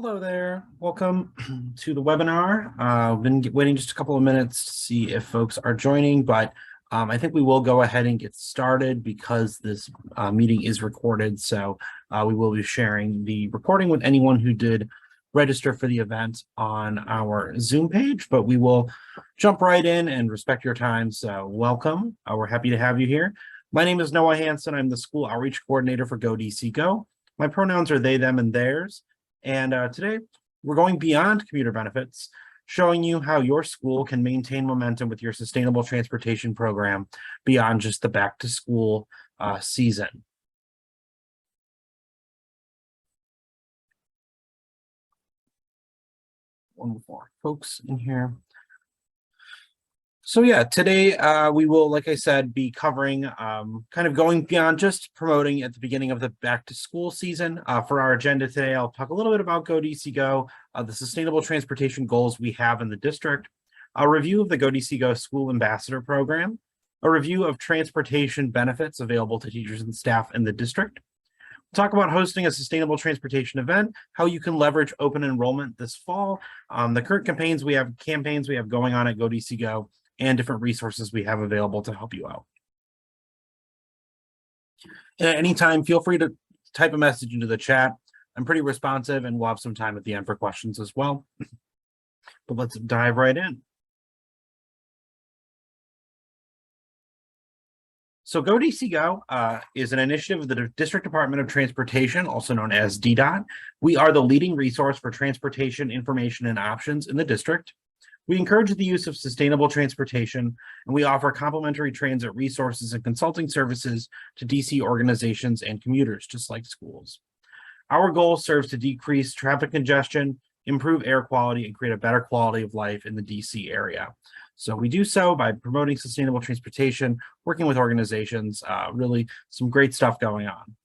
Hello there. Welcome to the webinar. I've been waiting just a couple of minutes to see if folks are joining, but I think we will go ahead and get started because this meeting is recorded. So we will be sharing the recording with anyone who did register for the event on our Zoom page, but we will jump right in and respect your time. So welcome. We're happy to have you here. My name is Noah Hansen. I'm the school outreach coordinator for GoDC Go. My pronouns are they, them, and theirs. And today we're going beyond commuter benefits, showing you how your school can maintain momentum with your sustainable transportation program beyond just the back to school season. One more folks in here. So yeah, today we will, like I said, be covering kind of going beyond just promoting at the beginning of the back to school season. For our agenda today, I'll talk a little bit about GoDC Go, the sustainable transportation goals we have in the district, a review of the GoDC Go School Ambassador Program, a review of transportation benefits available to teachers and staff in the district. We'll talk about hosting a sustainable transportation event, how you can leverage open enrollment this fall, the current campaigns we have going on at GoDC Go, and different resources we have available to help you out. And at any time, feel free to type a message into the chat. I'm pretty responsive, and we'll have some time at the end for questions as well. But let's dive right in. So GoDC Go is an initiative of the District Department of Transportation, also known as DDOT. We are the leading resource for transportation information and options in the district. We encourage the use of sustainable transportation, and we offer complimentary transit resources and consulting services to DC organizations and commuters, just like schools. Our goal serves to decrease traffic congestion, improve air quality, and create a better quality of life in the DC area. So we do so by promoting sustainable transportation, working with organizations, really some great stuff going on.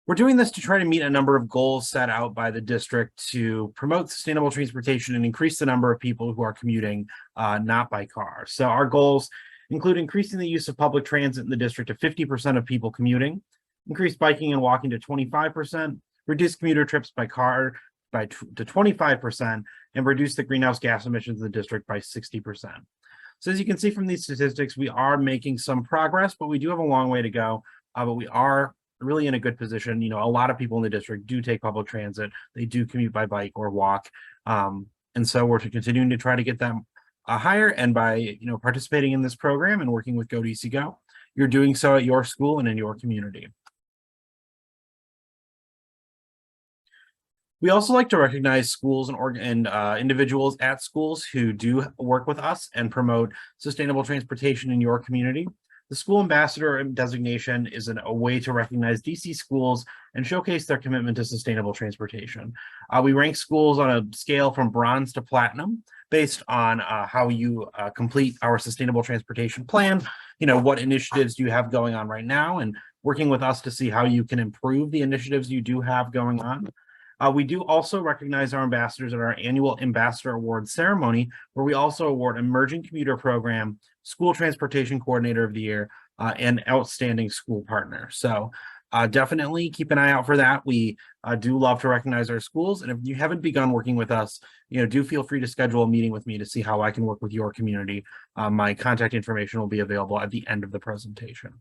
We're doing this to try to meet a number of goals set out by the district to promote sustainable transportation and increase the number of people who are commuting, not by car. So our goals include increasing the use of public transit in the district to 50% of people commuting, increase biking and walking to 25%, reduce commuter trips by car to 25%, and reduce the greenhouse gas emissions in the district by 60%. So as you can see from these statistics, we are making some progress, but we do have a long way to go, but we are really in a good position. You know, a lot of people in the district do take public transit. They do commute by bike or walk. And so we're continuing to try to get them higher. And by, participating in this program and working with GoDC Go, you're doing so at your school and in your community. We also like to recognize schools and individuals at schools who do work with us and promote sustainable transportation in your community. The School Ambassador designation is a way to recognize DC schools and showcase their commitment to sustainable transportation. We rank schools on a scale from bronze to platinum based on how you complete our sustainable transportation plan. What initiatives do you have going on right now, and working with us to see how you can improve the initiatives you do have going on. We do also recognize our ambassadors at our annual Ambassador Awards ceremony, where we also award Emerging Commuter Program, School Transportation Coordinator of the Year, and Outstanding School Partner. So definitely keep an eye out for that. We do love to recognize our schools. And if you haven't begun working with us, do feel free to schedule a meeting with me to see how I can work with your community. My contact information will be available at the end of the presentation.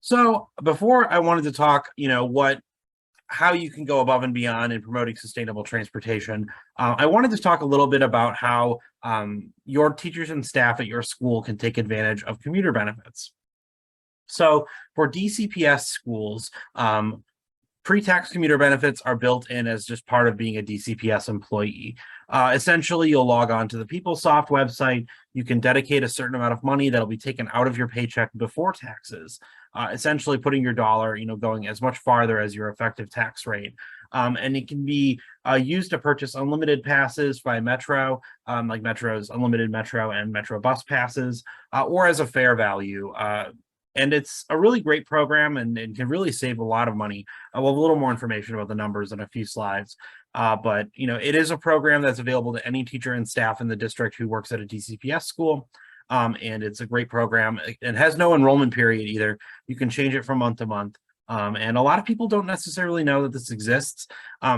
So before I wanted to talk, how you can go above and beyond in promoting sustainable transportation, I wanted to talk a little bit about how your teachers and staff at your school can take advantage of commuter benefits. So for DCPS schools, pre-tax commuter benefits are built in as just part of being a DCPS employee. Essentially, you'll log on to the PeopleSoft website. You can dedicate a certain amount of money that'll be taken out of your paycheck before taxes, essentially putting your dollar, going as much farther as your effective tax rate. And it can be used to purchase unlimited passes by Metro, like Metro's Unlimited Metro and Metro Bus passes, or as a fare value. And it's a really great program and can really save a lot of money. We'll have a little more information about the numbers in a few slides. But it is a program that's available to any teacher and staff in the district who works at a DCPS school. And it's a great program. It has no enrollment period either. You can change it from month to month. And a lot of people don't necessarily know that this exists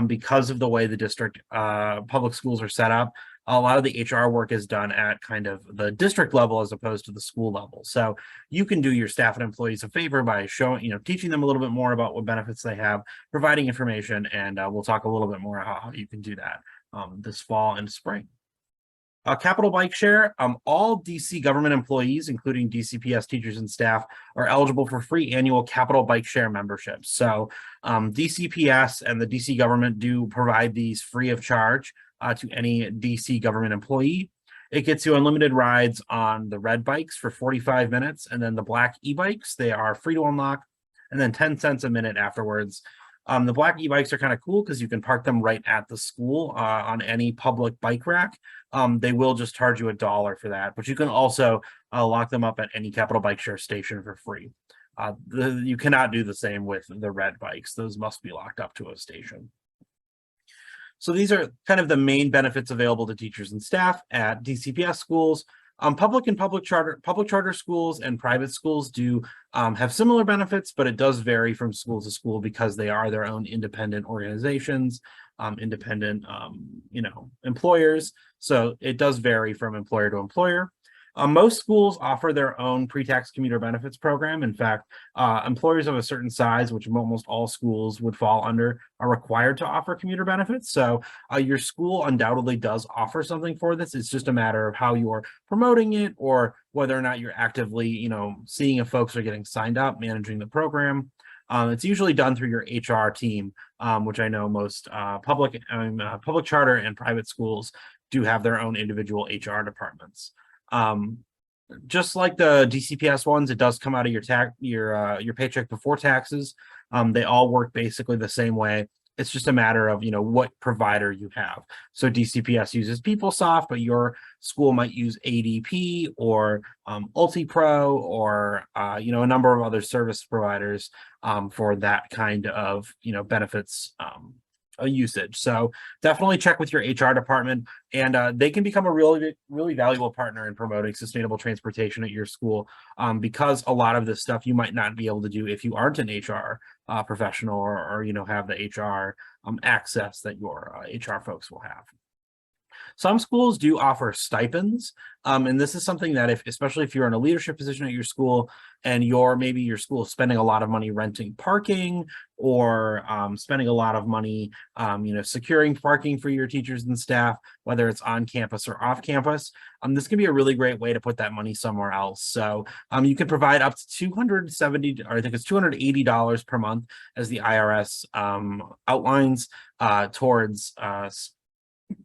because of the way the district public schools are set up. A lot of the HR work is done at kind of the district level as opposed to the school level. So you can do your staff and employees a favor by showing, teaching them a little bit more about what benefits they have, providing information, and we'll talk a little bit more about how you can do that this fall and spring. Capital Bike Share, all DC government employees, including DCPS teachers and staff, are eligible for free annual Capital Bike Share memberships. So DCPS and the DC government do provide these free of charge to any DC government employee. It gets you unlimited rides on the red bikes for 45 minutes, and then the black e-bikes, they are free to unlock, and then 10 cents a minute afterwards. The black e-bikes are kind of cool because you can park them right at the school on any public bike rack. They will just charge you $1 for that, but you can also lock them up at any Capital Bike Share station for free. You cannot do the same with the red bikes. Those must be locked up to a station. So these are kind of the main benefits available to teachers and staff at DCPS schools. Public charter schools and private schools do have similar benefits, but it does vary from school to school because they are their own independent organizations, independent, employers. So it does vary from employer to employer. Most schools offer their own pre-tax commuter benefits program. In fact, employers of a certain size, which almost all schools would fall under, are required to offer commuter benefits. So your school undoubtedly does offer something for this. It's just a matter of how you're promoting it or whether or not you're actively, seeing if folks are getting signed up, managing the program. It's usually done through your HR team, which I know most public charter and private schools do have their own individual HR departments. Just like the DCPS ones, it does come out of your paycheck before taxes. They all work basically the same way. It's just a matter of what provider you have. So DCPS uses PeopleSoft, but your school might use ADP or UltiPro or a number of other service providers for that kind of benefits usage. So definitely check with your HR department, and they can become a really, really valuable partner in promoting sustainable transportation at your school because a lot of this stuff you might not be able to do if you aren't an HR professional or have the HR access that your HR folks will have. Some schools do offer stipends, and this is something that especially if you're in a leadership position at your school and maybe your school is spending a lot of money renting parking or spending a lot of money, securing parking for your teachers and staff, whether it's on campus or off campus, this can be a really great way to put that money somewhere else. So you can provide up to $270, or I think it's $280 per month, as the IRS outlines, towards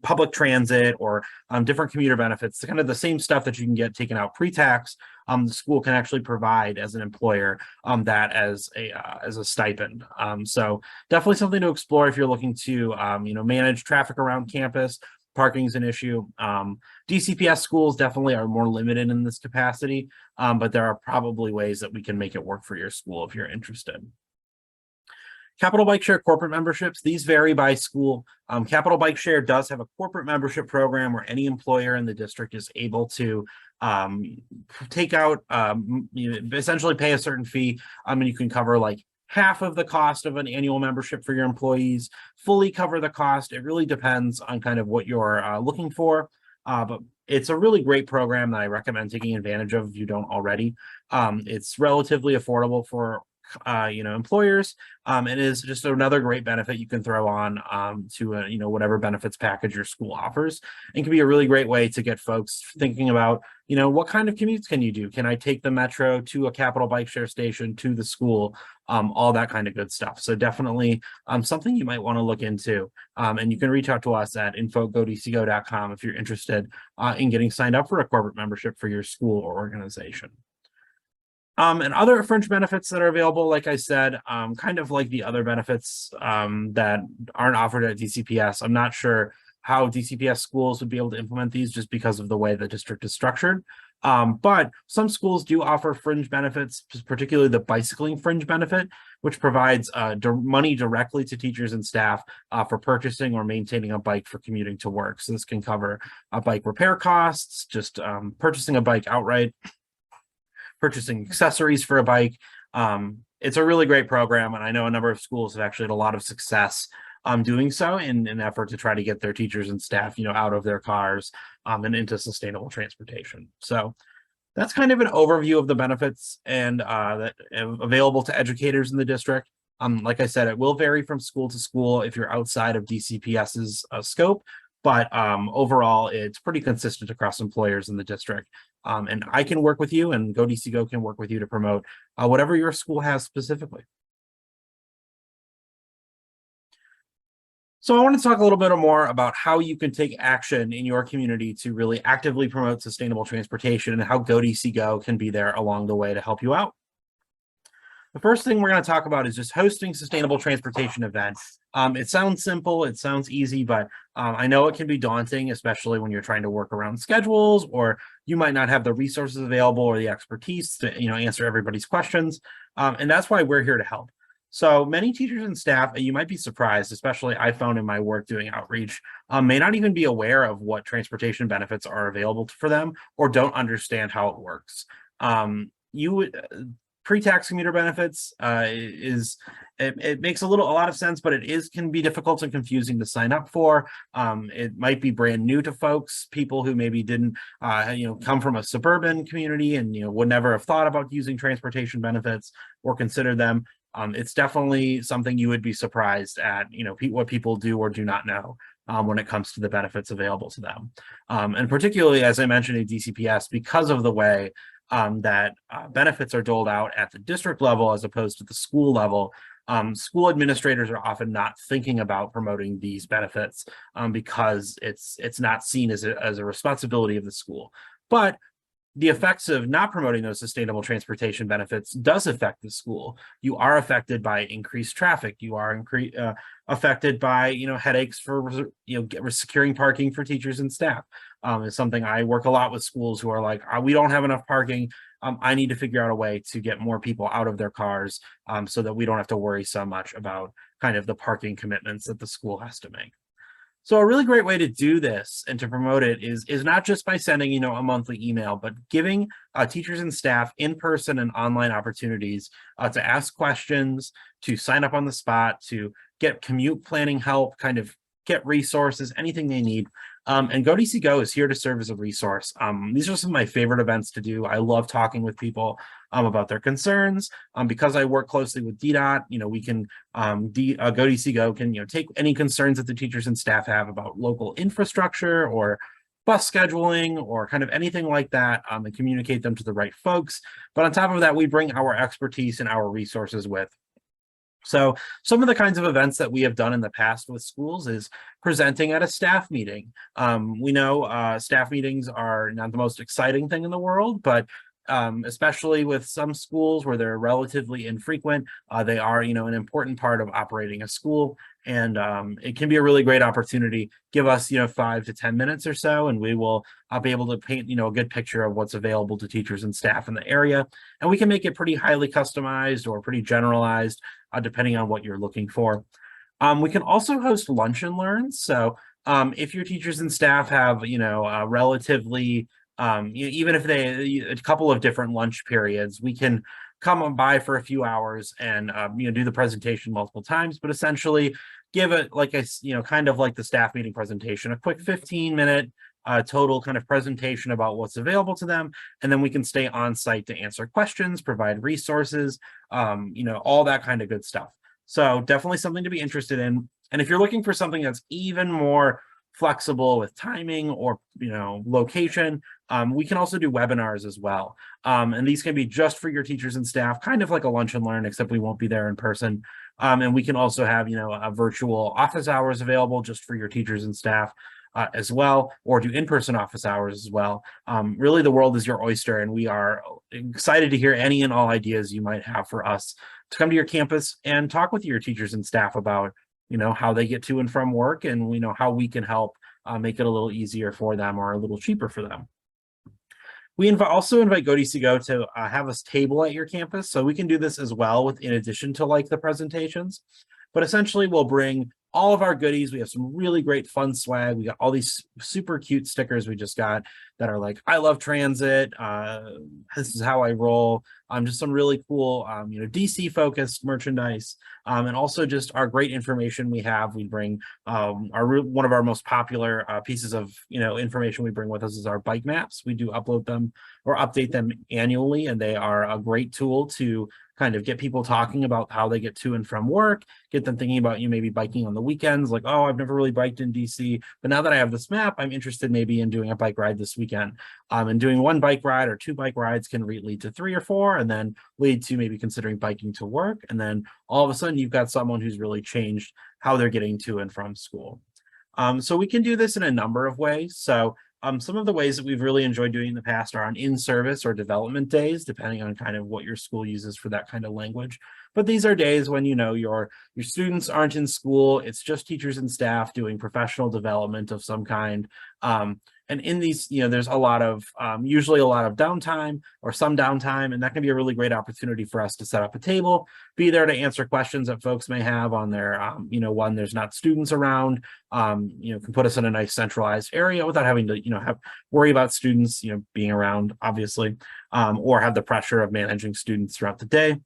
public transit or different commuter benefits, kind of the same stuff that you can get taken out pre-tax. The school can actually provide as an employer that as a stipend. So definitely something to explore if you're looking to manage traffic around campus. Parking is an issue. DCPS schools definitely are more limited in this capacity, but there are probably ways that we can make it work for your school if you're interested. Capital Bike Share corporate memberships, these vary by school. Capital Bike Share does have a corporate membership program where any employer in the district is able to take out, essentially pay a certain fee. And you can cover like half of the cost of an annual membership for your employees, fully cover the cost. It really depends on kind of what you're looking for. But it's a really great program that I recommend taking advantage of if you don't already. It's relatively affordable for employers, and is just another great benefit you can throw on to whatever benefits package your school offers, and can be a really great way to get folks thinking about what kind of commutes can you do. Can I take the metro to a Capital Bike Share station, to the school, all that kind of good stuff. So definitely something you might want to look into, and you can reach out to us at info@godcgo.com if you're interested in getting signed up for a corporate membership for your school or organization. And other fringe benefits that are available, like I said, kind of like the other benefits that aren't offered at DCPS. I'm not sure how DCPS schools would be able to implement these just because of the way the district is structured. But some schools do offer fringe benefits, particularly the bicycling fringe benefit, which provides money directly to teachers and staff for purchasing or maintaining a bike for commuting to work. So this can cover bike repair costs, just purchasing a bike outright, purchasing accessories for a bike, It's a really great program, and I know a number of schools have actually had a lot of success doing so in an effort to try to get their teachers and staff, out of their cars and into sustainable transportation. So that's kind of an overview of the benefits and that available to educators in the district. Like I said, it will vary from school to school if you're outside of DCPS's scope, but overall, it's pretty consistent across employers in the district. And I can work with you, and GoDCGo can work with you to promote whatever your school has specifically. So I want to talk a little bit more about how you can take action in your community to really actively promote sustainable transportation and how GoDCGo can be there along the way to help you out. The first thing we're going to talk about is just hosting sustainable transportation events. It sounds simple, it sounds easy, but I know it can be daunting, especially when you're trying to work around schedules, or you might not have the resources available or the expertise to answer everybody's questions. And that's why we're here to help. So many teachers and staff, you might be surprised, especially I found in my work doing outreach, may not even be aware of what transportation benefits are available for them or don't understand how it works. You would pre-tax commuter benefits it makes a lot of sense, but can be difficult and confusing to sign up for. It might be brand new to folks, people who maybe didn't come from a suburban community and would never have thought about using transportation benefits or consider them. It's definitely something you would be surprised at, what people do or do not know when it comes to the benefits available to them. And particularly, as I mentioned at DCPS, because of the way that benefits are doled out at the district level as opposed to the school level, school administrators are often not thinking about promoting these benefits because it's not seen as a responsibility of the school. But the effects of not promoting those sustainable transportation benefits does affect the school. You are affected by increased traffic. You are affected by headaches for securing parking for teachers and staff. It's something I work a lot with schools who are like, we don't have enough parking. I need to figure out a way to get more people out of their cars so that we don't have to worry so much about kind of the parking commitments that the school has to make. So a really great way to do this and to promote it is not just by sending, a monthly email, but giving teachers and staff in-person and online opportunities to ask questions, to sign up on the spot, to get commute planning help, kind of get resources, anything they need. And GoDCGo is here to serve as a resource. These are some of my favorite events to do. I love talking with people about their concerns. Because I work closely with DDOT, we can, GoDCGo can, take any concerns that the teachers and staff have about local infrastructure or bus scheduling or kind of anything like that and communicate them to the right folks. But on top of that, we bring our expertise and our resources with. So some of the kinds of events that we have done in the past with schools is presenting at a staff meeting. We know staff meetings are not the most exciting thing in the world, but especially with some schools where they're relatively infrequent, they are, an important part of operating a school. And it can be a really great opportunity. Give us, 5 to 10 minutes or so, and we will be able to paint, a good picture of what's available to teachers and staff in the area. And we can make it pretty highly customized or pretty generalized, depending on what you're looking for. We can also host lunch and learns. So if your teachers and staff have, relatively even if a couple of different lunch periods, we can come on by for a few hours and do the presentation multiple times, but essentially give it kind of like the staff meeting presentation, a quick 15-minute total kind of presentation about what's available to them, and then we can stay on site to answer questions, provide resources, all that kind of good stuff. So definitely something to be interested in. And if you're looking for something that's even more flexible with timing or location, we can also do webinars as well. And these can be just for your teachers and staff, kind of like a lunch and learn, except we won't be there in person. And we can also have a virtual office hours available just for your teachers and staff as well, or do in-person office hours as well. Really, the world is your oyster, and we are excited to hear any and all ideas you might have for us to come to your campus and talk with your teachers and staff about how they get to and from work, and how we can help make it a little easier for them or a little cheaper for them. We also invite GoDCGo to have a table at your campus, so we can do this as well in addition to the presentations. But essentially, we'll bring all of our goodies. We have some really great fun swag. We got all these super cute stickers we just got that are like, I love transit. This is how I roll. Just some really cool, DC focused merchandise, and also just our great information we have. We bring one of our most popular pieces of information we bring with us is our bike maps. We do upload them or update them annually, and they are a great tool to kind of get people talking about how they get to and from work, get them thinking about maybe biking on the weekends, like, oh, I've never really biked in DC, but now that I have this map, I'm interested maybe in doing a bike ride this weekend. And doing one bike ride or two bike rides can lead to three or four, and then lead to maybe considering biking to work. And then all of a sudden you've got someone who's really changed how they're getting to and from school. So we can do this in a number of ways. So some of the ways that we've really enjoyed doing in the past are on in-service or development days, depending on kind of what your school uses for that kind of language. But these are days when your students aren't in school, it's just teachers and staff doing professional development of some kind. And in these, there's a lot of, usually a lot of downtime or some downtime, and that can be a really great opportunity for us to set up a table, be there to answer questions that folks may have on their, when there's not students around, can put us in a nice centralized area without having to, worry about students, being around, obviously, or have the pressure of managing students throughout the day.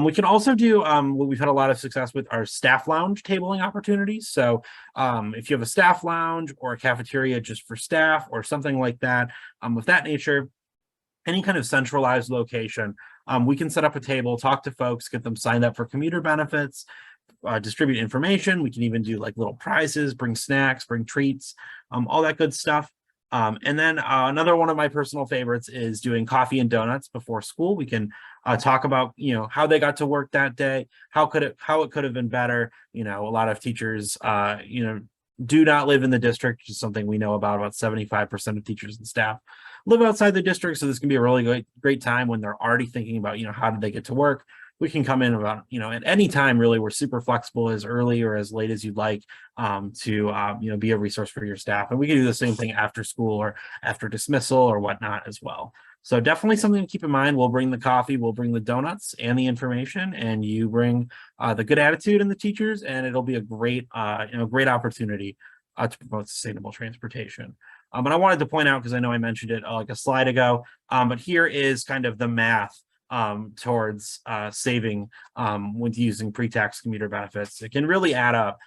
We can also do what we've had a lot of success with our staff lounge tabling opportunities. So if you have a staff lounge or a cafeteria just for staff or something like that, of that nature, any kind of centralized location, we can set up a table, talk to folks, get them signed up for commuter benefits, distribute information. We can even do like little prizes, bring snacks, bring treats, all that good stuff. And then another one of my personal favorites is doing coffee and donuts before school. We can talk about how they got to work that day, how it could have been better. A lot of teachers do not live in the district, which is something we know about 75% of teachers and staff live outside the district. So this can be a really great time when they're already thinking about how did they get to work. We can come in about at any time. Really, we're super flexible, as early or as late as you'd like, to be a resource for your staff. And we can do the same thing after school or after dismissal or whatnot as well. So definitely something to keep in mind. We'll bring the coffee, we'll bring the donuts and the information, and you bring the good attitude and the teachers, and it'll be a great great opportunity to promote sustainable transportation. But I wanted to point out, because I know I mentioned it like a slide ago, but here is kind of the math towards saving with using pre-tax commuter benefits. It can really add up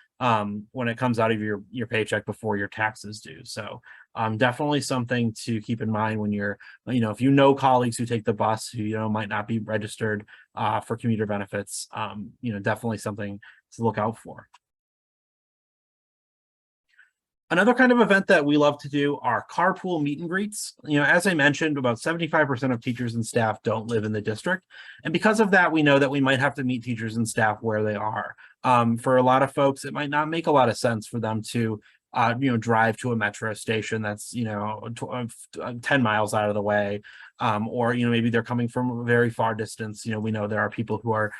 when it comes out of your paycheck before your taxes due. So definitely something to keep in mind when you're, if colleagues who take the bus who, might not be registered for commuter benefits, definitely something to look out for. Another kind of event that we love to do are carpool meet and greets. As I mentioned, about 75% of teachers and staff don't live in the district. And because of that, we know that we might have to meet teachers and staff where they are. For a lot of folks, it might not make a lot of sense for them to drive to a metro station that's 10 miles out of the way, or maybe they're coming from a very far distance. We know there are people who are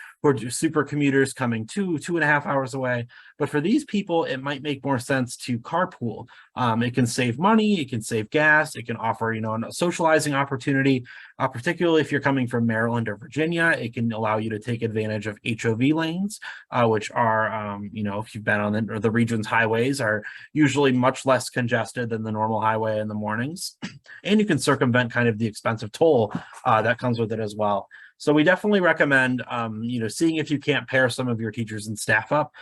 super commuters coming 2.5 hours away, but for these people it might make more sense to carpool. It can save money, it can save gas, it can offer a socializing opportunity, particularly if you're coming from Maryland or Virginia. It can allow you to take advantage of HOV lanes, which are if you've been on the region's highways, are usually much less congested than the normal highway in the mornings. And you can circumvent kind of the expensive toll that comes with it as well. So we definitely recommend, seeing if you can't pair some of your teachers and staff up.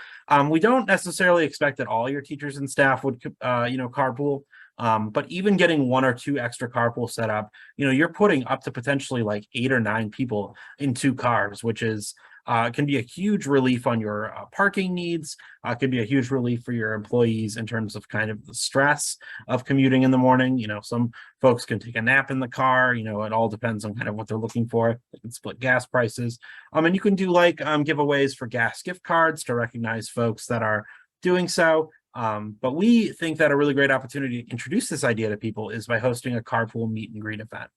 We don't necessarily expect that all your teachers and staff would, carpool. But even getting one or two extra carpool set up, you're putting up to potentially like 8 or 9 people in 2 cars, which is can be a huge relief on your parking needs. Can be a huge relief for your employees in terms of kind of the stress of commuting in the morning. Some folks can take a nap in the car. It all depends on kind of what they're looking for. They can split gas prices. And you can do like giveaways for gas gift cards to recognize folks that are doing so. But we think that a really great opportunity to introduce this idea to people is by hosting a carpool meet and greet event.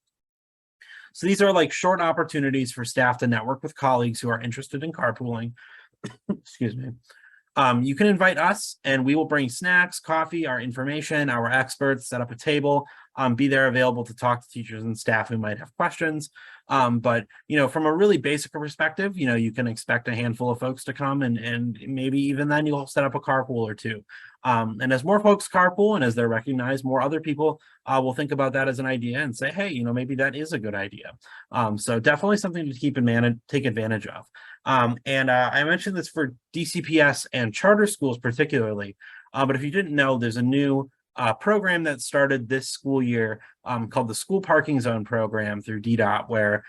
So these are like short opportunities for staff to network with colleagues who are interested in carpooling. Excuse me. You can invite us and we will bring snacks, coffee, our information, our experts, set up a table. be there available to talk to teachers and staff who might have questions. But from a really basic perspective, you can expect a handful of folks to come, and maybe even then you'll set up a carpool or two. And as more folks carpool and as they're recognized, more other people will think about that as an idea and say, hey, maybe that is a good idea. So definitely something to take advantage of. And I mentioned this for DCPS and charter schools particularly, but if you didn't know, there's a new program that started this school year called the School Parking Zone Program through DDOT, where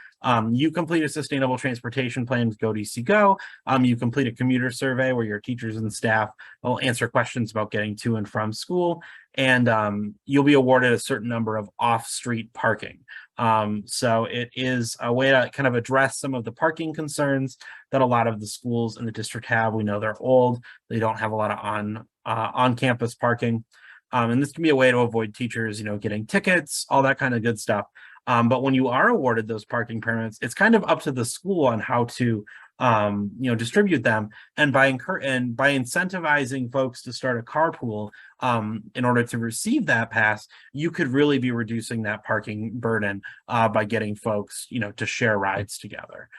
you complete a sustainable transportation plan with GoDC Go. You complete a commuter survey where your teachers and staff will answer questions about getting to and from school, and you'll be awarded a certain number of off-street parking. So it is a way to kind of address some of the parking concerns that a lot of the schools in the district have. We know they're old, they don't have a lot of on-campus parking. And this can be a way to avoid teachers, getting tickets, all that kind of good stuff. But when you are awarded those parking permits, it's kind of up to the school on how to, distribute them. And by incentivizing folks to start a carpool in order to receive that pass, you could really be reducing that parking burden by getting folks, to share rides together.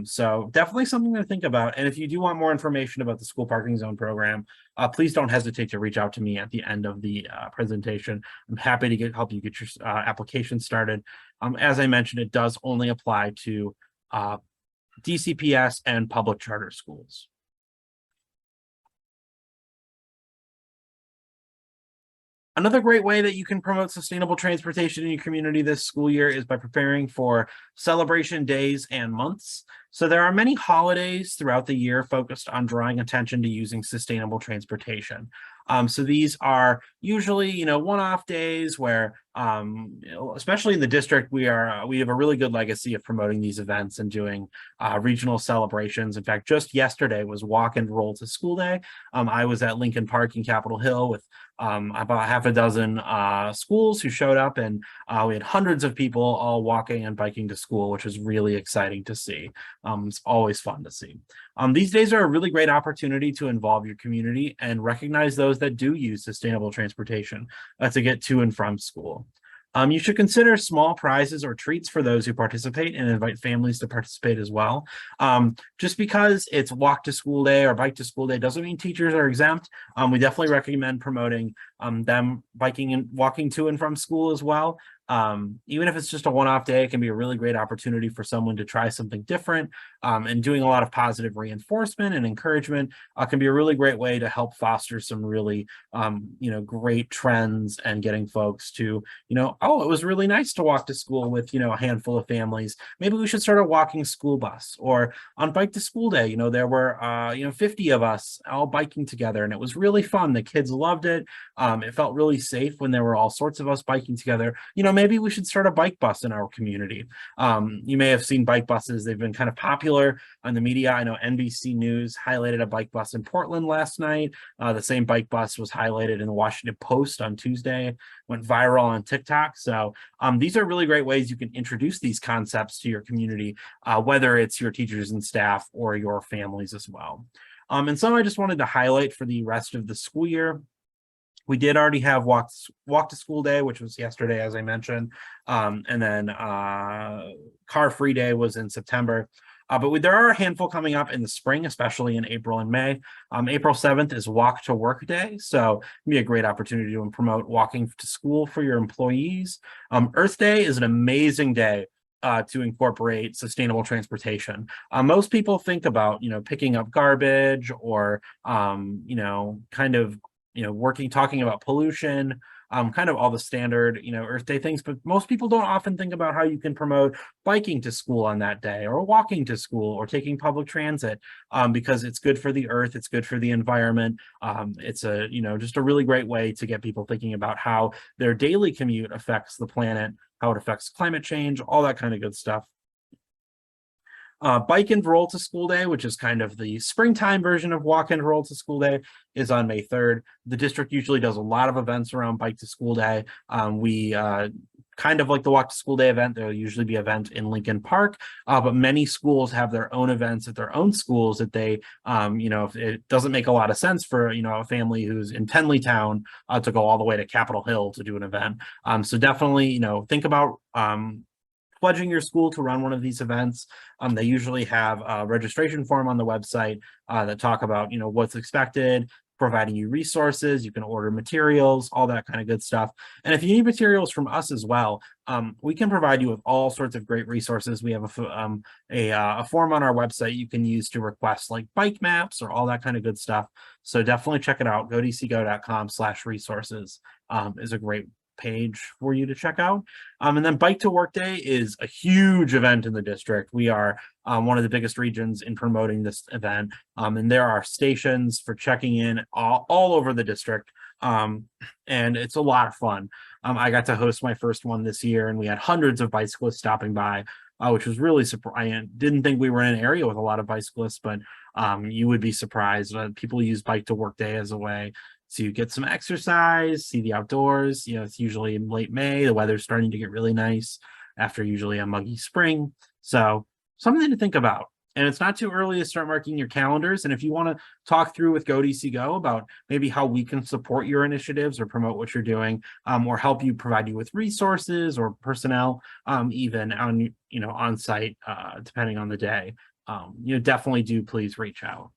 So definitely something to think about. And if you do want more information about the school parking zone program, please don't hesitate to reach out to me at the end of the presentation. I'm happy to help you get your application started. As I mentioned, it does only apply to DCPS and public charter schools. Another great way that you can promote sustainable transportation in your community this school year is by preparing for celebration days and months. So there are many holidays throughout the year focused on drawing attention to using sustainable transportation. So these are usually, one-off days where, especially in the district, we have a really good legacy of promoting these events and doing regional celebrations. In fact, just yesterday was Walk and Roll to School Day. I was at Lincoln Park in Capitol Hill with about half a dozen schools who showed up, and we had hundreds of people all walking and biking to school, which was really exciting to see. It's always fun to see. These days are a really great opportunity to involve your community and recognize those that do use sustainable transportation to get to and from school. You should consider small prizes or treats for those who participate and invite families to participate as well. Just because it's walk to school day or bike to school day doesn't mean teachers are exempt. We definitely recommend promoting them biking and walking to and from school as well. Even if it's just a one-off day, it can be a really great opportunity for someone to try something different, and doing a lot of positive reinforcement and encouragement can be a really great way to help foster some really, great trends and getting folks to, oh, it was really nice to walk to school with, a handful of families. Maybe we should start a walking school bus. Or on bike to school day, there were, 50 of us all biking together, and it was really fun. The kids loved it. It felt really safe when there were all sorts of us biking together. Maybe we should start a bike bus in our community. You may have seen bike buses. They've been kind of popular on the media. I know NBC News highlighted a bike bus in Portland last night. The same bike bus was highlighted in the Washington Post on Tuesday, went viral on TikTok. So these are really great ways you can introduce these concepts to your community, whether it's your teachers and staff or your families as well. And some I just wanted to highlight for the rest of the school year. We did already have walk to school day, which was yesterday, as I mentioned. And then car free day was in September. But there are a handful coming up in the spring, especially in April and May. April 7th is Walk to Work Day. So it'll be a great opportunity to promote walking to school for your employees. Earth Day is an amazing day to incorporate sustainable transportation. Most people think about, picking up garbage or, talking about pollution, kind of all the standard, Earth Day things, but most people don't often think about how you can promote biking to school on that day or walking to school or taking public transit, because it's good for the earth, it's good for the environment. It's just a really great way to get people thinking about how their daily commute affects the planet, how it affects climate change, all that kind of good stuff. Bike and Roll to School Day, which is kind of the springtime version of Walk and Roll to School Day, is on May 3rd. The district usually does a lot of events around Bike to School Day. We kind of like the Walk to School Day event. There'll usually be an event in Lincoln Park, but many schools have their own events at their own schools that they, if it doesn't make a lot of sense for, a family who's in Tenleytown to go all the way to Capitol Hill to do an event. So definitely, think about pledging your school to run one of these events. They usually have a registration form on the website that talk about, what's expected, providing you resources. You can order materials, all that kind of good stuff. And if you need materials from us as well, we can provide you with all sorts of great resources. We have a form on our website you can use to request like bike maps or all that kind of good stuff. So definitely check it out. godcgo.com/resources is a great page for you to check out. And then Bike to Work Day is a huge event in the district. We are one of the biggest regions in promoting this event. And there are stations for checking in all over the district. And it's a lot of fun. I got to host my first one this year, and we had hundreds of bicyclists stopping by, which was really surprising. I didn't think we were in an area with a lot of bicyclists, but you would be surprised. People use Bike to Work Day as a way to get some exercise, see the outdoors. It's usually in late May. The weather's starting to get really nice after usually a muggy spring. So something to think about. And it's not too early to start marking your calendars. And if you want to talk through with GoDCGo about maybe how we can support your initiatives or promote what you're doing, or help you provide you with resources or personnel, even on site, depending on the day, definitely do please reach out.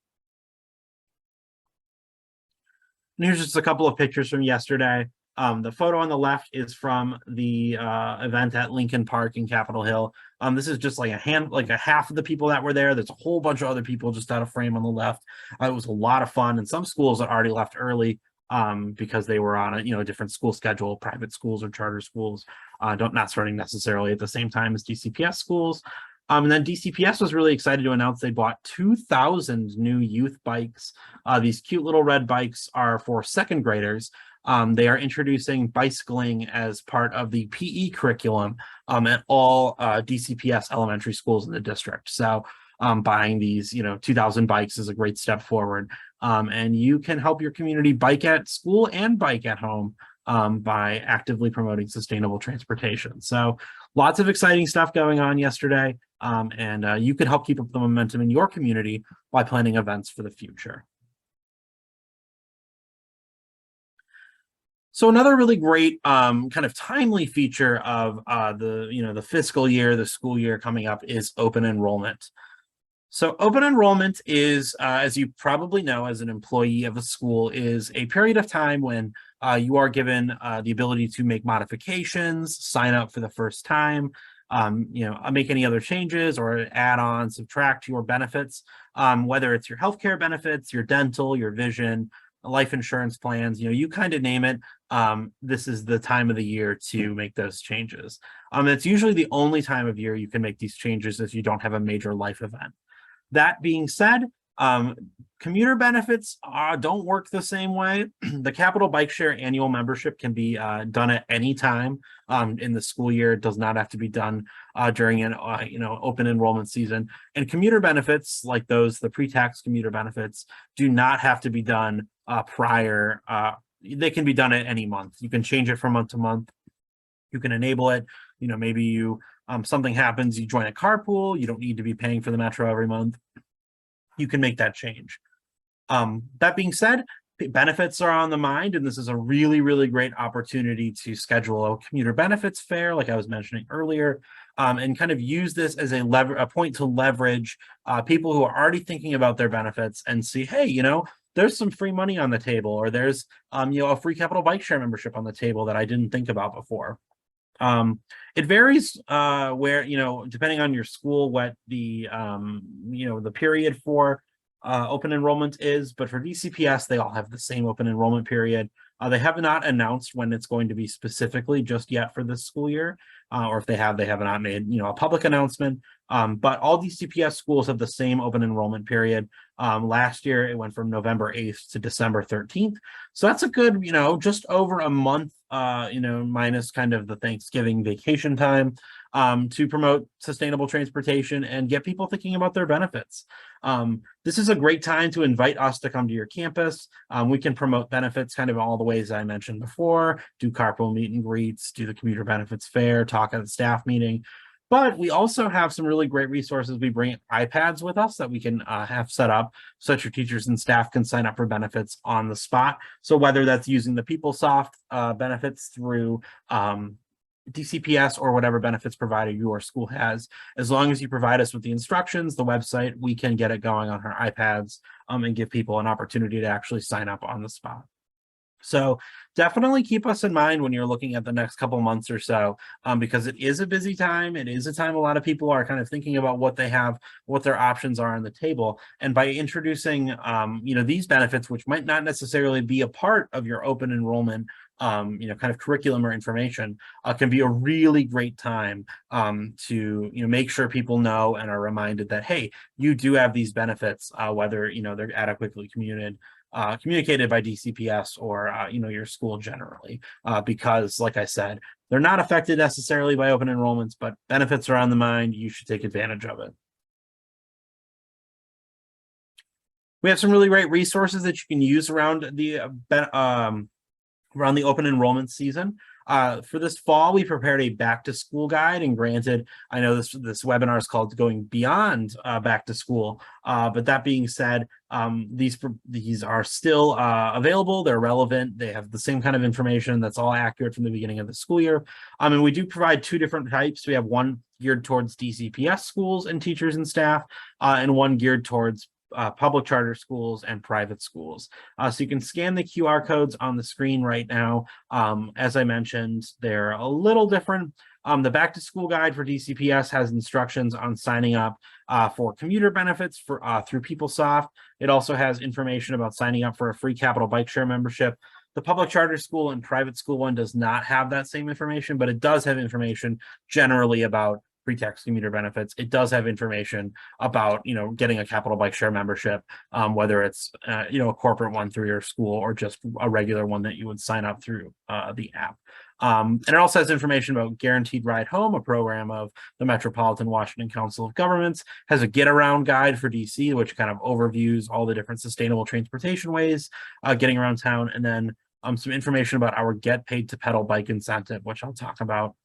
And here's just a couple of pictures from yesterday. The photo on the left is from the event at Lincoln Park in Capitol Hill. This is just like a half of the people that were there. There's a whole bunch of other people just out of frame on the left. It was a lot of fun, and some schools had already left early because they were on a different school schedule. Private schools or charter schools not starting necessarily at the same time as DCPS schools. And then DCPS was really excited to announce they bought 2,000 new youth bikes. These cute little red bikes are for second graders. They are introducing bicycling as part of the PE curriculum at all DCPS elementary schools in the district. So buying these, 2,000 bikes is a great step forward. And you can help your community bike at school and bike at home by actively promoting sustainable transportation. So lots of exciting stuff going on yesterday. And you can help keep up the momentum in your community by planning events for the future. So another really great kind of timely feature of the fiscal year, the school year coming up is open enrollment. So open enrollment is, as you probably know, as an employee of a school, is a period of time when you are given the ability to make modifications, sign up for the first time, make any other changes or add on, subtract your benefits, whether it's your healthcare benefits, your dental, your vision, life insurance plans, you kind of name it. This is the time of the year to make those changes. It's usually the only time of year you can make these changes if you don't have a major life event. That being said, commuter benefits don't work the same way. The Capital Bike Share annual membership can be done at any time in the school year. It does not have to be done during an open enrollment season. And commuter benefits like those, the pre-tax commuter benefits, do not have to be done prior. They can be done at any month. You can change it from month to month. You can enable it. Maybe you something happens, you join a carpool, you don't need to be paying for the metro every month. You can make that change. That being said, benefits are on the mind, and this is a really, really great opportunity to schedule a commuter benefits fair, like I was mentioning earlier, and kind of use this as a point to leverage people who are already thinking about their benefits and see, hey, there's some free money on the table, or there's a free Capital Bike Share membership on the table that I didn't think about before. It varies where, depending on your school, what the period for open enrollment is, but for DCPS, they all have the same open enrollment period. They have not announced when it's going to be specifically just yet for this school year, or if they have not made, a public announcement. But all DCPS schools have the same open enrollment period. Last year, it went from November 8th to December 13th. So that's a good, just over a month, minus kind of the Thanksgiving vacation time. to promote sustainable transportation and get people thinking about their benefits. This is a great time to invite us to come to your campus. We can promote benefits kind of all the ways I mentioned before, do carpool meet and greets, do the commuter benefits fair, talk at the staff meeting. But we also have some really great resources. We bring iPads with us that we can have set up so that your teachers and staff can sign up for benefits on the spot. So whether that's using the PeopleSoft benefits through DCPS or whatever benefits provider your school has, as long as you provide us with the instructions, the website, we can get it going on our iPads and give people an opportunity to actually sign up on the spot. So definitely keep us in mind when you're looking at the next couple months or so, because it is a busy time. It is a time a lot of people are kind of thinking about what they have, what their options are on the table. And by introducing, these benefits, which might not necessarily be a part of your open enrollment, kind of curriculum or information, can be a really great time to, make sure people know and are reminded that, hey, you do have these benefits, whether, they're adequately communicated by DCPS or your school generally, because like I said, they're not affected necessarily by open enrollments, but benefits are on the mind. You should take advantage of it. We have some really great resources that you can use around the open enrollment season. For this fall, we prepared a back to school guide, and granted, I know this webinar is called Going Beyond Back to School, but that being said, these are still available. They're relevant. They have the same kind of information that's all accurate from the beginning of the school year. And we do provide two different types. We have one geared towards DCPS schools and teachers and staff, and one geared towards public charter schools and private schools. So you can scan the QR codes on the screen right now. As I mentioned, they're a little different. The back to school guide for DCPS has instructions on signing up for commuter benefits through PeopleSoft. It also has information about signing up for a free Capital Bike Share membership. The public charter school and private school one does not have that same information, but it does have information generally about pre-tax commuter benefits. It does have information about, getting a Capital Bike Share membership, whether it's, a corporate one through your school or just a regular one that you would sign up through the app. And it also has information about Guaranteed Ride Home, a program of the Metropolitan Washington Council of Governments, has a get around guide for DC, which kind of overviews all the different sustainable transportation ways getting around town. And then some information about our Get Paid to Pedal bike incentive, which I'll talk about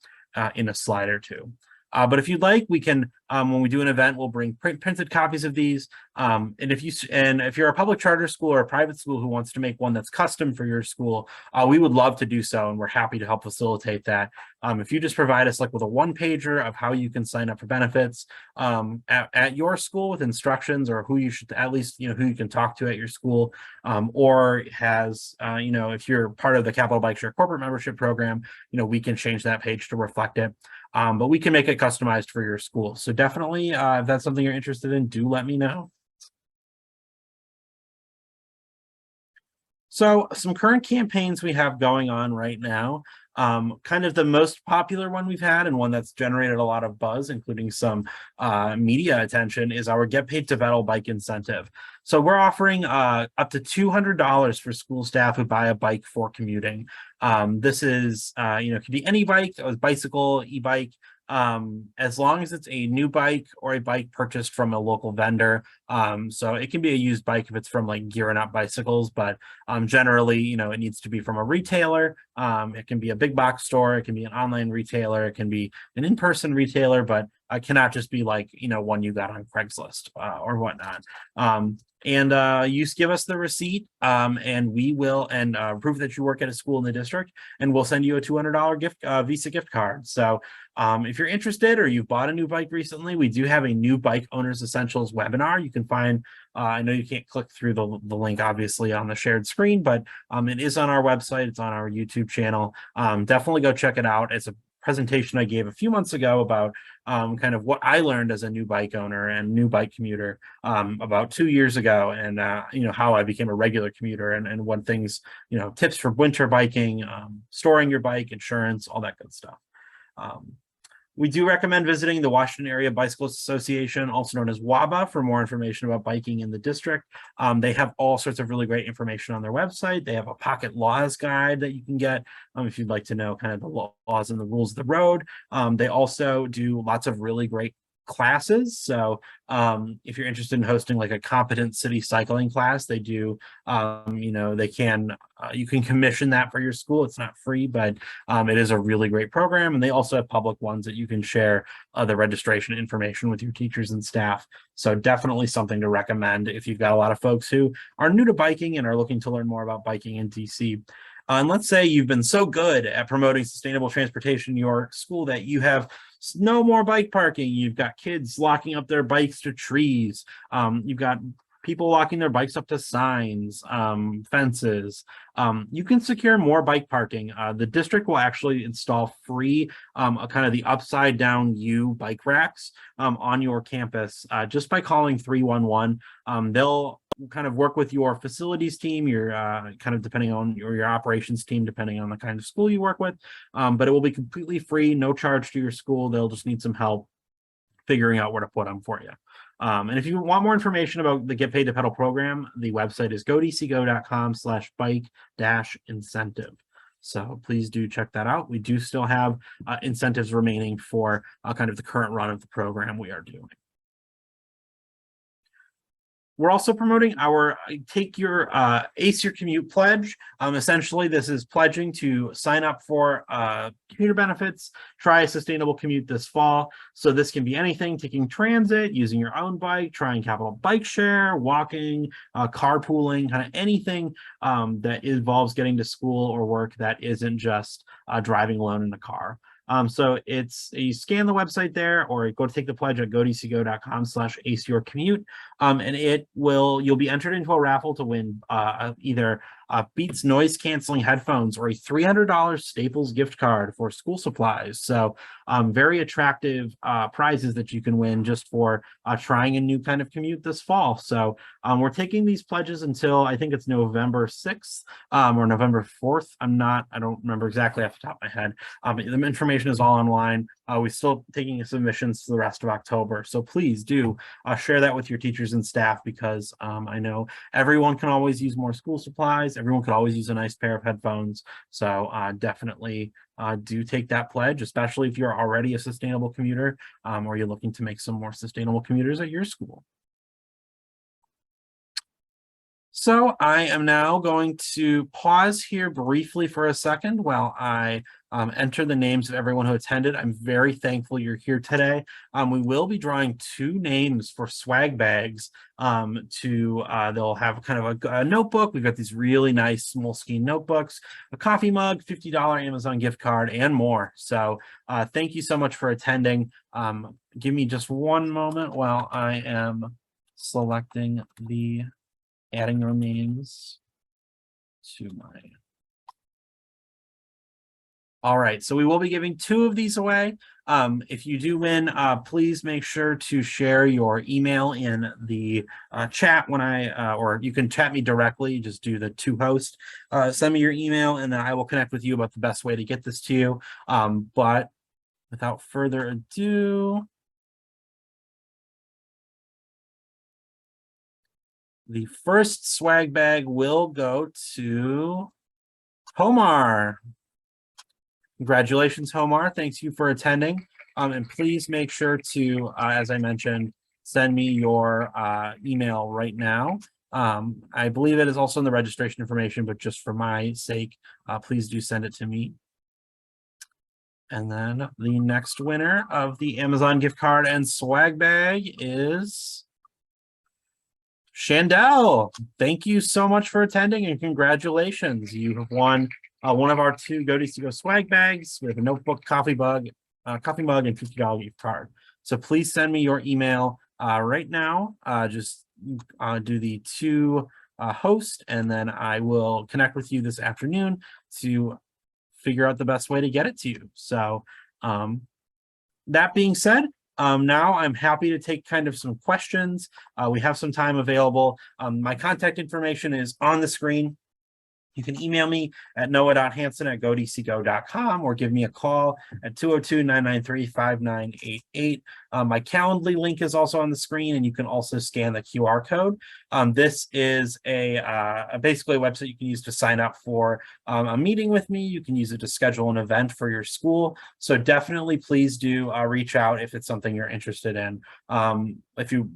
in a slide or two. But if you'd like, we can, when we do an event, we'll bring printed copies of these. And if you're a public charter school or a private school who wants to make one that's custom for your school, we would love to do so, and we're happy to help facilitate that. If you just provide us with a one-pager of how you can sign up for benefits at your school with instructions, or who you should at least, who you can talk to at your school, or has, if you're part of the Capital Bike Share corporate membership program, we can change that page to reflect it. But we can make it customized for your school. So definitely, if that's something you're interested in, do let me know. So some current campaigns we have going on right now. Kind of the most popular one we've had, and one that's generated a lot of buzz, including some media attention, is our Get Paid to Pedal bike incentive. So we're offering up to $200 for school staff who buy a bike for commuting. This is, it could be any bike, a bicycle, e-bike, as long as it's a new bike or a bike purchased from a local vendor. So it can be a used bike if it's from like Gearing Up Bicycles, but generally, it needs to be from a retailer. It can be a big box store, it can be an online retailer, it can be an in-person retailer, but it cannot just be like, one you got on Craigslist or whatnot. And you give us the receipt, and we will, and proof that you work at a school in the district, and we'll send you a $200 Visa gift card. So if you're interested, or you've bought a new bike recently, we do have a new Bike Owners Essentials webinar. You can find, I know you can't click through the link obviously on the shared screen, but it is on our website, it's on our YouTube channel. Definitely go check it out. It's a presentation I gave a few months ago about kind of what I learned as a new bike owner and new bike commuter about 2 years ago, and how I became a regular commuter, and what things, tips for winter biking, storing your bike, insurance, all that good stuff. We do recommend visiting the Washington Area Bicyclists Association, also known as WABA, for more information about biking in the district. They have all sorts of really great information on their website. They have a pocket laws guide that you can get if you'd like to know kind of the laws and the rules of the road. They also do lots of really great classes. So if you're interested in hosting like a competent city cycling class, they do, they can, you can commission that for your school. It's not free, but it is a really great program. And they also have public ones that you can share the registration information with your teachers and staff. So definitely something to recommend if you've got a lot of folks who are new to biking and are looking to learn more about biking in DC. And let's say you've been so good at promoting sustainable transportation in your school that you have no more bike parking. You've got kids locking up their bikes to trees. You've got people locking their bikes up to signs, fences. You can secure more bike parking. The district will actually install free kind of the upside down U bike racks on your campus just by calling 311. They'll kind of work with your facilities team, your kind of depending on your operations team, depending on the kind of school you work with. But it will be completely free, no charge to your school. They'll just need some help figuring out where to put them for you. And if you want more information about the Get Paid to Pedal program, the website is godcgo.com/bike-incentive. So please do check that out. We do still have incentives remaining for kind of the current run of the program we are doing. We're also promoting our Take Your Ace Your Commute pledge. Essentially, this is pledging to sign up for commuter benefits, try a sustainable commute this fall. So this can be anything: taking transit, using your own bike, trying Capital Bike Share, walking, carpooling, kind of anything that involves getting to school or work that isn't just driving alone in a car. So you scan the website there, or go to take the pledge at godcgo.com/aceyourcommute. And you'll be entered into a raffle to win either Beats noise canceling headphones or a $300 Staples gift card for school supplies. So very attractive prizes that you can win just for trying a new kind of commute this fall. So we're taking these pledges until I think it's November 6th or November 4th. I don't remember exactly off the top of my head. The information is all online. We're still taking submissions to the rest of October. So please do share that with your teachers and staff, because I know everyone can always use more school supplies. Everyone could always use a nice pair of headphones. So definitely do take that pledge, especially if you're already a sustainable commuter or you're looking to make some more sustainable commuters at your school. So I am now going to pause here briefly for a second while I enter the names of everyone who attended. I'm very thankful you're here today. We will be drawing 2 names for swag bags. They'll have kind of a notebook. We've got these really nice Moleskine notebooks, a coffee mug, $50 Amazon gift card, and more. So thank you so much for attending. Give me just one moment while I am selecting adding their names to my. All right, so we will be giving 2 of these away. If you do win, please make sure to share your email in the chat or you can chat me directly. Just do the to host. Send me your email, and then I will connect with you about the best way to get this to you. But without further ado, the first swag bag will go to Homar. Congratulations, Homar. Thanks you for attending. And please make sure to, as I mentioned, send me your email right now. I believe it is also in the registration information, but just for my sake, please do send it to me. And then the next winner of the Amazon gift card and swag bag is Shandell. Thank you so much for attending, and congratulations. You have won one of our 2 Go swag bags with a notebook, coffee mug, and $50 gift card. So please send me your email right now. Just do the to host, and then I will connect with you this afternoon to figure out the best way to get it to you. So that being said, now I'm happy to take kind of some questions. We have some time available. My contact information is on the screen. You can email me at noah.hansen@godcgo.com or give me a call at 202-993-5988. My Calendly link is also on the screen, and you can also scan the QR code. This is basically a website you can use to sign up for a meeting with me. You can use it to schedule an event for your school. So definitely please do reach out if it's something you're interested in.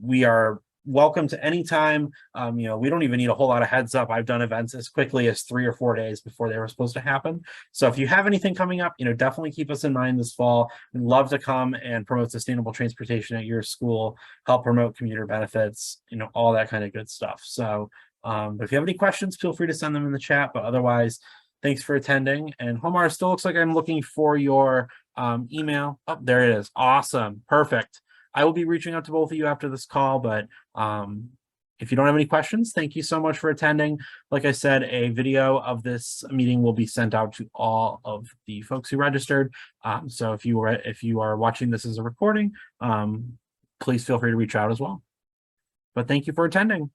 We are welcome to any time. We don't even need a whole lot of heads up. I've done events as quickly as 3 or 4 days before they were supposed to happen. So if you have anything coming up, definitely keep us in mind this fall. We'd love to come and promote sustainable transportation at your school, help promote commuter benefits, all that kind of good stuff. So if you have any questions, feel free to send them in the chat. But otherwise, thanks for attending. And Homar, still looks like I'm looking for your email. Oh, there it is. Awesome. Perfect. I will be reaching out to both of you after this call, but if you don't have any questions, thank you so much for attending. Like I said, a video of this meeting will be sent out to all of the folks who registered. So if you are watching this as a recording, please feel free to reach out as well. But thank you for attending.